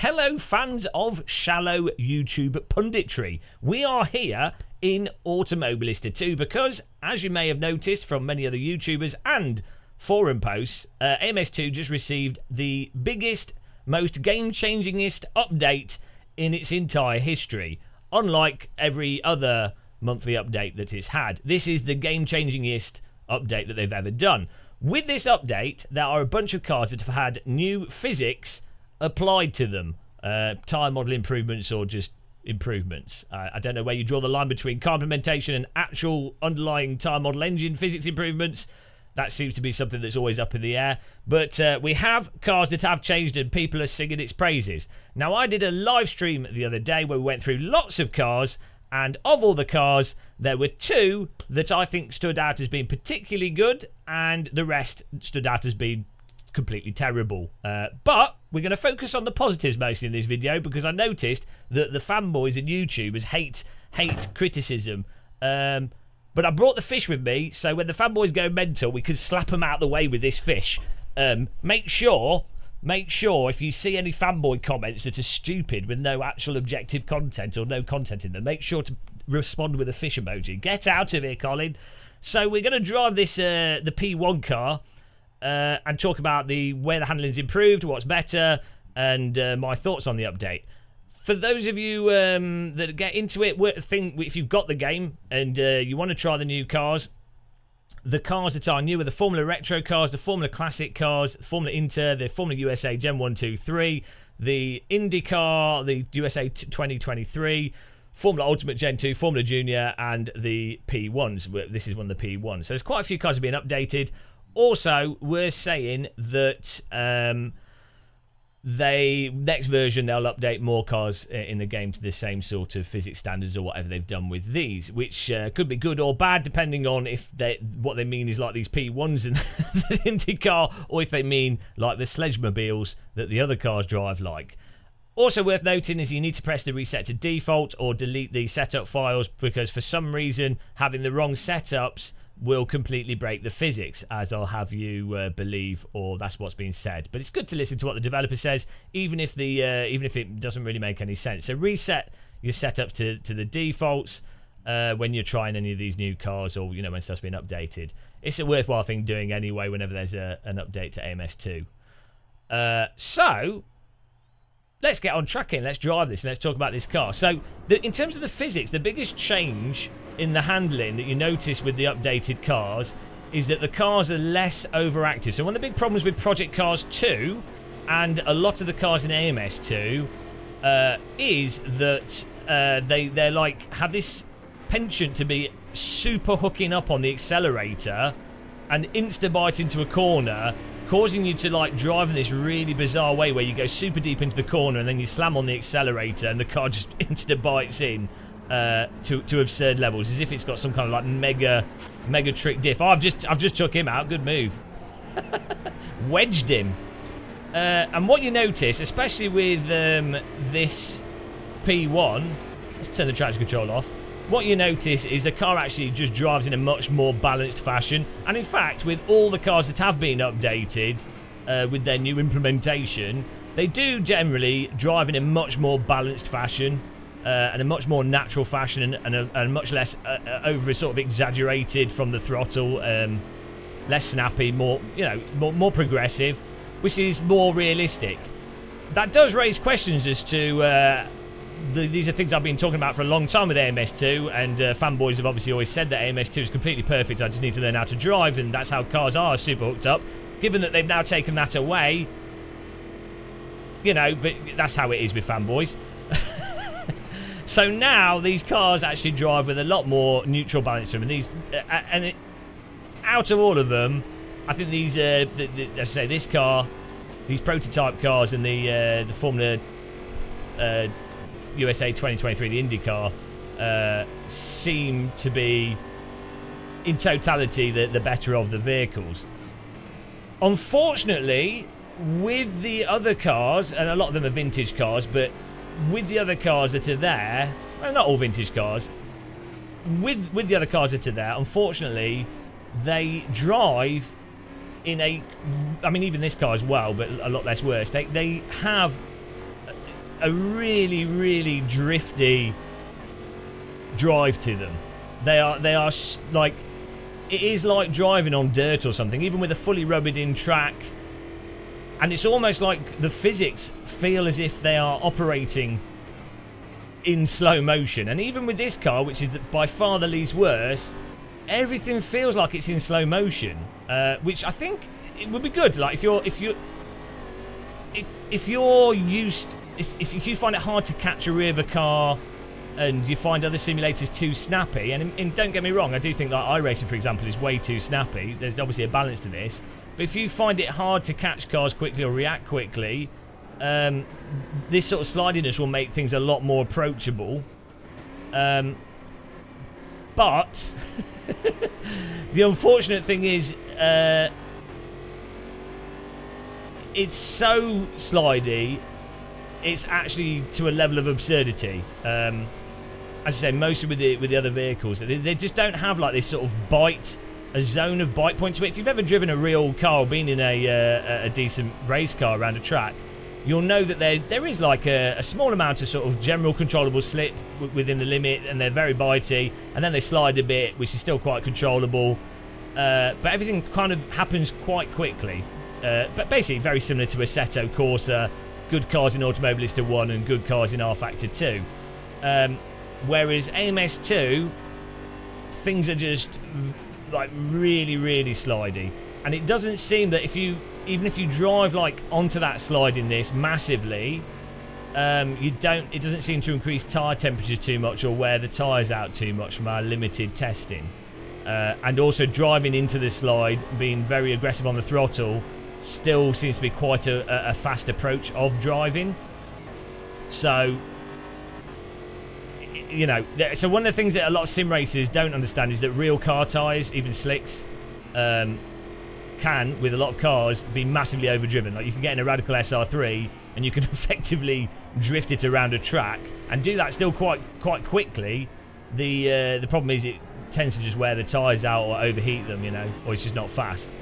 Hello fans of shallow YouTube punditry. We are here in Automobilista 2 because, as you may have noticed from many other YouTubers and forum posts, AMS2 just received the biggest, most game-changingest update in its entire history. Unlike every other monthly update that it's had, this is the game-changingest update that they've ever done. With this update, there are a bunch of cars that have had new physics applied to them. Tyre model improvements or just improvements. I don't know where you draw the line between car implementation and actual underlying tyre model engine physics improvements. That seems to be something that's always up in the air. But we have cars that have changed and people are singing its praises. Now, I did a live stream the other day where we went through lots of cars, and of all the cars, there were two that I think stood out as being particularly good, and the rest stood out as being completely terrible. But we're going to focus on the positives mostly in this video, because I noticed that the fanboys and YouTubers hate criticism. But I brought the fish with me, so when the fanboys go mental, we can slap them out of the way with this fish. Make sure if you see any fanboy comments that are stupid with no actual objective content or no content in them, make sure to respond with a fish emoji. Get out of here, Colin. So we're going to drive this the P1 car and talk about where the handling's improved, what's better, and my thoughts on the update. For those of you that get into it, if you've got the game and you want to try the new cars, the cars that are new are the Formula Retro cars, the Formula Classic cars, the Formula Inter, the Formula USA Gen 1, 2, 3, the IndyCar, the USA 2023, Formula Ultimate Gen 2, Formula Junior, and the P1s. This is one of the P1s. So there's quite a few cars have been updated. Also, we're saying that next version they'll update more cars in the game to the same sort of physics standards or whatever they've done with these, which could be good or bad depending on if what they mean is like these P1s in the IndyCar, or if they mean like the sledgemobiles that the other cars drive like. Also worth noting is you need to press the reset to default or delete the setup files, because for some reason having the wrong setups will completely break the physics, as I'll have you believe, or that's what's being said. But it's good to listen to what the developer says, even if it doesn't really make any sense. So reset your setup to the defaults when you're trying any of these new cars, or when stuff's been updated. It's a worthwhile thing doing anyway whenever there's an update to AMS2. So let's get on tracking. Let's drive this and let's talk about this car. So in terms of the physics, the biggest change in the handling that you notice with the updated cars is that the cars are less overactive. So one of the big problems with Project Cars 2 and a lot of the cars in AMS2 is that they're like have this penchant to be super hooking up on the accelerator and insta-bite into a corner, causing you to like drive in this really bizarre way where you go super deep into the corner and then you slam on the accelerator and the car just insta-bites in to absurd levels, as if it's got some kind of like mega trick diff. Oh, I've just took him out. Good move. Wedged him. And what you notice, especially with this P1, let's turn the traction control off. What you notice is the car actually just drives in a much more balanced fashion. And in fact, with all the cars that have been updated with their new implementation, they do generally drive in a much more balanced fashion. And a much more natural fashion, and much less over sort of exaggerated from the throttle, less snappy, more progressive, which is more realistic. That does raise questions as to these are things I've been talking about for a long time with AMS2, and fanboys have obviously always said that AMS2 is completely perfect. I just need to learn how to drive, and that's how cars are super hooked up. Given that they've now taken that away, but that's how it is with fanboys. So now these cars actually drive with a lot more neutral balance to them, and out of all of them, I think these, as I say, this car, these prototype cars, and the Formula USA 2023, the IndyCar, seem to be in totality the better of the vehicles. Unfortunately, with the other cars, and a lot of them are vintage cars, but with the other cars that are there, well, not all vintage cars, with the other cars that are there, unfortunately, they drive in a, I mean, even this car as well, but a lot less worse. They have a really, really drifty drive to them. They are like, it is like driving on dirt or something, even with a fully rubbered in track. And it's almost like the physics feel as if they are operating in slow motion. And even with this car, which is by far the least worse, everything feels like it's in slow motion, which I think it would be good. Like if you find it hard to catch a rear of a car, and you find other simulators too snappy, and don't get me wrong, I do think like iRacing, for example, is way too snappy. There's obviously a balance to this. But if you find it hard to catch cars quickly or react quickly, this sort of slidiness will make things a lot more approachable. But the unfortunate thing is, it's so slidey, it's actually to a level of absurdity. As I say, mostly with the other vehicles, they just don't have like this sort of a zone of bite point to it. If you've ever driven a real car or been in a decent race car around a track, you'll know that there is like a small amount of sort of general controllable slip within the limit, and they're very bitey, and then they slide a bit, which is still quite controllable. But everything kind of happens quite quickly. But basically very similar to Assetto Corsa, good cars in Automobilista 1 and good cars in R-Factor 2. Whereas AMS2, things are just like really, really slidey. And it doesn't seem that even if you drive like onto that slide in this massively, it doesn't seem to increase tyre temperatures too much or wear the tyres out too much from our limited testing. And also driving into the slide, being very aggressive on the throttle, still seems to be quite a fast approach of driving. So, you know, so one of the things that a lot of sim racers don't understand is that real car tyres, even slicks, can, with a lot of cars, be massively overdriven. Like you can get in a Radical SR3 and you can effectively drift it around a track and do that still quite quickly. The problem is it tends to just wear the tyres out or overheat them, you know, or it's just not fast.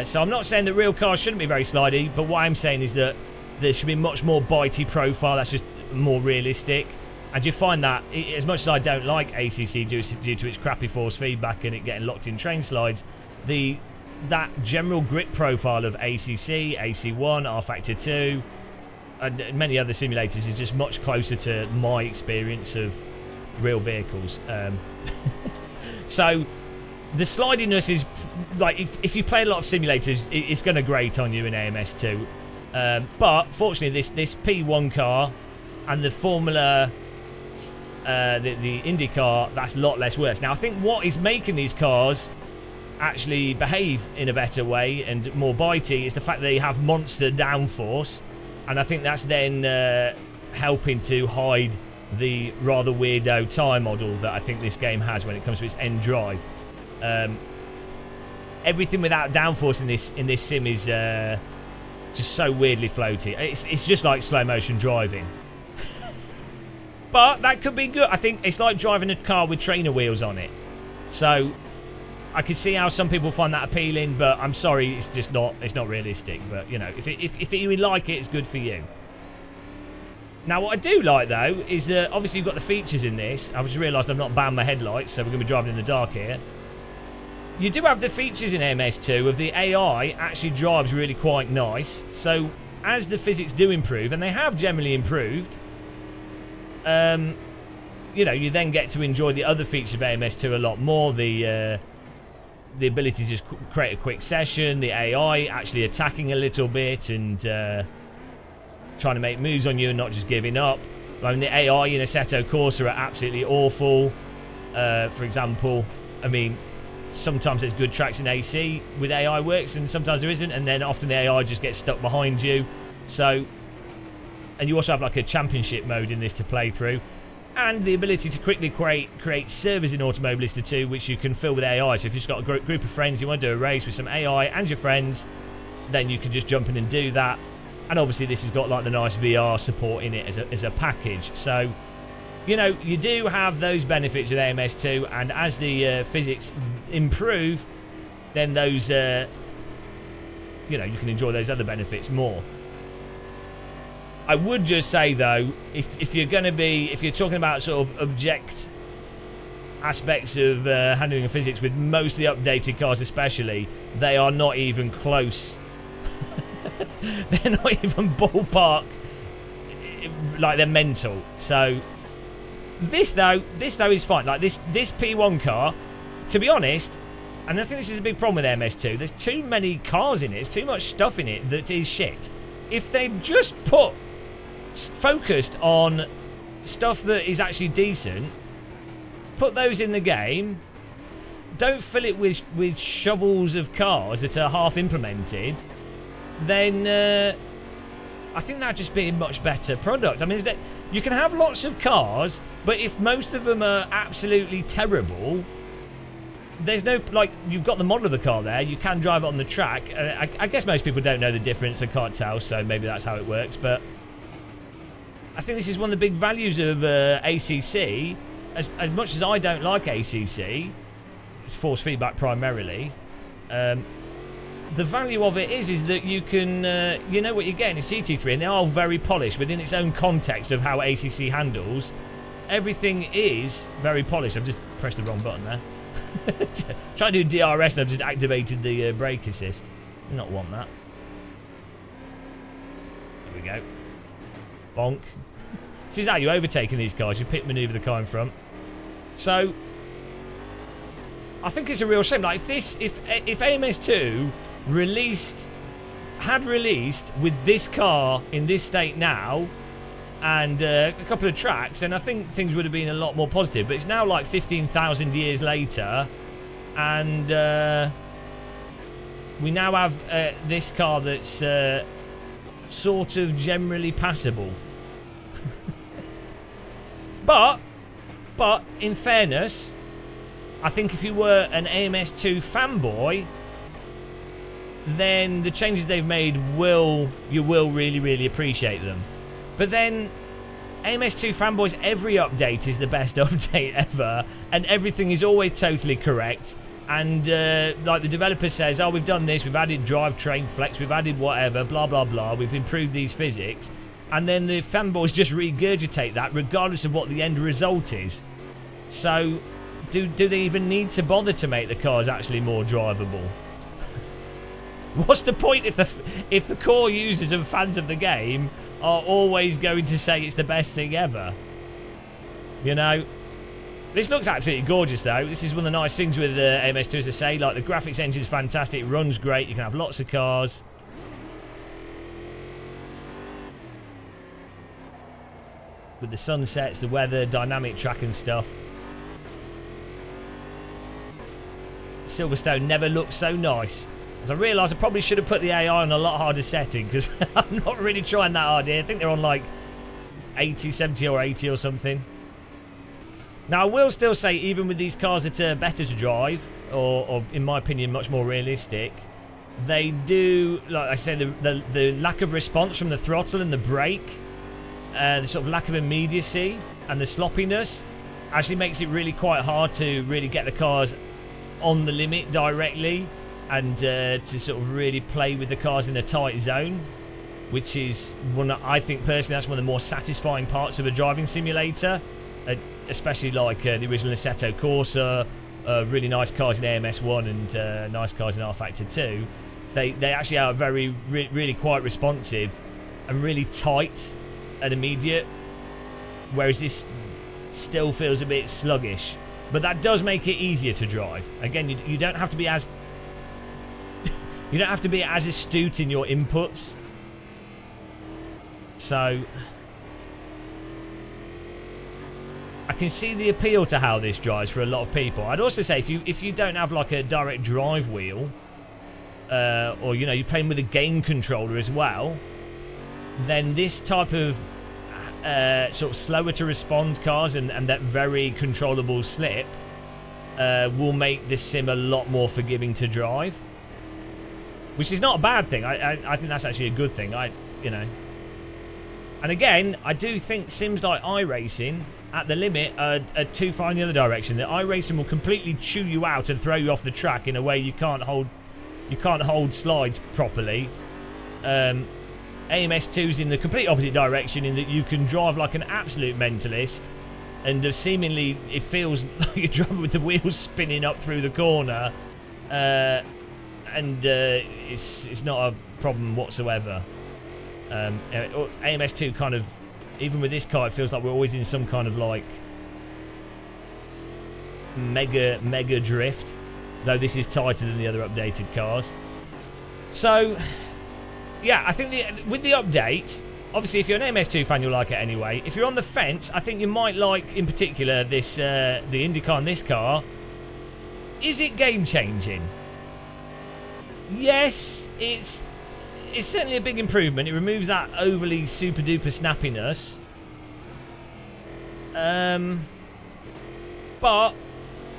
So I'm not saying that real cars shouldn't be very slidey, but what I'm saying is that there should be much more bitey profile that's just more realistic. And you find that, as much as I don't like ACC due to its crappy force feedback and it getting locked in train slides, that general grip profile of ACC, AC1, R-Factor 2, and many other simulators is just much closer to my experience of real vehicles. So the slidiness is like, if you play a lot of simulators, it's going to grate on you in AMS2. But fortunately, this P1 car and the Formula, the IndyCar, that's a lot less worse. Now, I think what is making these cars actually behave in a better way and more bitey is the fact that they have monster downforce, and I think that's then helping to hide the rather weirdo tyre model that I think this game has when it comes to its end drive. Everything without downforce in this sim is just so weirdly floaty. It's just like slow motion driving. But that could be good. I think it's like driving a car with trainer wheels on it. So I can see how some people find that appealing, but I'm sorry, it's just not. It's not realistic. But you know, if you like it, it's good for you. Now, what I do like though is that obviously you've got the features in this. I've just realised I've not banned my headlights, so we're going to be driving in the dark here. You do have the features in MS2 of the AI actually drives really quite nice. So as the physics do improve, and they have generally improved, you know, you then get to enjoy the other features of AMS2 a lot more. The ability to just create a quick session, the AI actually attacking a little bit and trying to make moves on you and not just giving up. I mean, the AI in Assetto Corsa are absolutely awful. For example, I mean, sometimes there's good tracks in AC with AI works and sometimes there isn't, and then often the AI just gets stuck behind you. So, and you also have like a championship mode in this to play through, and the ability to quickly create servers in Automobilista 2 which you can fill with AI. So if you've just got a group of friends, you want to do a race with some AI and your friends, then you can just jump in and do that. And obviously this has got like the nice VR support in it as a package. So, you know, you do have those benefits with AMS2, and as the physics improve, then those, you know, you can enjoy those other benefits more. I would just say though, if you're talking about sort of object aspects of handling of physics with most of the updated cars especially, they are not even close. They're not even ballpark, like they're mental. So this though is fine. Like this P1 car, to be honest, and I think this is a big problem with MS2, there's too many cars in it, there's too much stuff in it that is shit. If they just focused on stuff that is actually decent, put those in the game, don't fill it with shovels of cars that are half implemented, then I think that'd just be a much better product. I mean, you can have lots of cars, but if most of them are absolutely terrible, there's no, like, you've got the model of the car there, you can drive it on the track. I guess most people don't know the difference and can't tell, so maybe that's how it works, but I think this is one of the big values of ACC. As much as I don't like ACC, it's force feedback primarily, the value of it is that you can, you know what you're getting. It's GT3, and they are very polished within its own context of how ACC handles. Everything is very polished. I've just pressed the wrong button there. Try to do DRS and I've just activated the brake assist. Do not want that. There we go. Bonk. This is how you overtaking these cars. You pit maneuver the car in front. So I think it's a real shame. Like if AMS2 had released with this car in this state now and a couple of tracks, then I think things would have been a lot more positive. But it's now like 15,000 years later, and we now have this car that's sort of generally passable. But in fairness, I think if you were an AMS2 fanboy, then the changes they've made you will really, really appreciate them. But then AMS2 fanboys, every update is the best update ever, and everything is always totally correct. And like the developer says, oh, we've done this, we've added drivetrain flex, we've added whatever, blah blah blah, we've improved these physics, and then the fanboys just regurgitate that regardless of what the end result is. So do they even need to bother to make the cars actually more drivable? What's the point if the core users and fans of the game are always going to say it's the best thing ever? You know, this looks absolutely gorgeous though. This is one of the nice things with MS2, as I say. Like, the graphics engine is fantastic, it runs great, you can have lots of cars. With the sunsets, the weather, dynamic track and stuff. Silverstone never looked so nice. As I realised, I probably should have put the AI on a lot harder setting, because I'm not really trying that hard here. I think they're on like 80, 70 or 80 or something. Now, I will still say, even with these cars that are better to drive, or in my opinion, much more realistic, they do, like I said, the lack of response from the throttle and the brake, the sort of lack of immediacy and the sloppiness actually makes it really quite hard to really get the cars on the limit directly, and to sort of really play with the cars in a tight zone, which is I think personally that's one of the more satisfying parts of a driving simulator, especially like the original Assetto Corsa, really nice cars in AMS1 and nice cars in R Factor 2. They actually are really quite responsive and really tight and immediate, whereas this still feels a bit sluggish. But that does make it easier to drive. Again, you don't have to be as you don't have to be as astute in your inputs. So I can see the appeal to how this drives for a lot of people. I'd also say if you don't have like a direct drive wheel, or you know, you're playing with a game controller as well, then this type of sort of slower to respond cars and that very controllable slip will make this sim a lot more forgiving to drive, which is not a bad thing. I think that's actually a good thing. You know, and again, I do think sims like iRacing at the limit are too far in the other direction. That iRacing will completely chew you out and throw you off the track in a way you can't hold slides properly. AMS2's in the complete opposite direction in that you can drive like an absolute mentalist, and seemingly it feels like you're driving with the wheels spinning up through the corner, and it's not a problem whatsoever. AMS2 kind of, even with this car, it feels like we're always in some kind of like mega drift, though this is tighter than the other updated cars. So yeah, I think with the update, obviously if you're an AMS2 fan you'll like it anyway. If you're on the fence, I think you might like in particular this the IndyCar in this car. Is it game changing? Yes, it's certainly a big improvement. It removes that overly super duper snappiness. But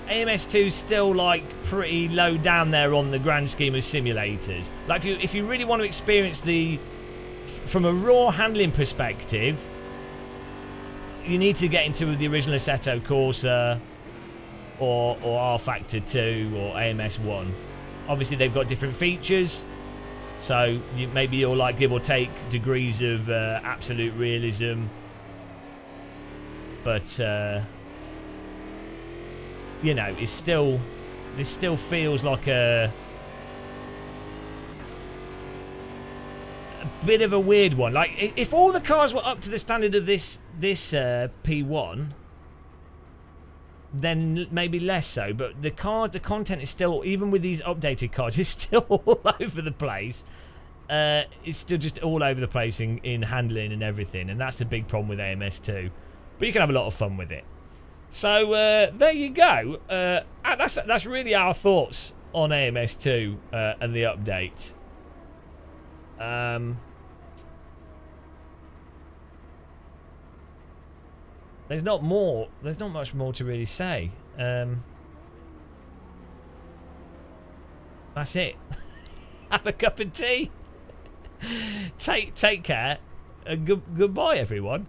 AMS2 is still like pretty low down there on the grand scheme of simulators. Like if you really want to experience from a raw handling perspective, you need to get into the original Assetto Corsa or R Factor 2 or AMS1. Obviously they've got different features, so maybe you'll like give or take degrees of absolute realism, but you know, this still feels like a bit of a weird one. Like if all the cars were up to the standard of this P1, then maybe less so. But the content is still, even with these updated cars, it's still all over the place. It's still just all over the place in handling and everything, and that's the big problem with AMS2. But you can have a lot of fun with it. So there you go. That's really our thoughts on AMS2 and the update. There's not much more to really say. That's it. Have a cup of tea. Take care, and goodbye, everyone.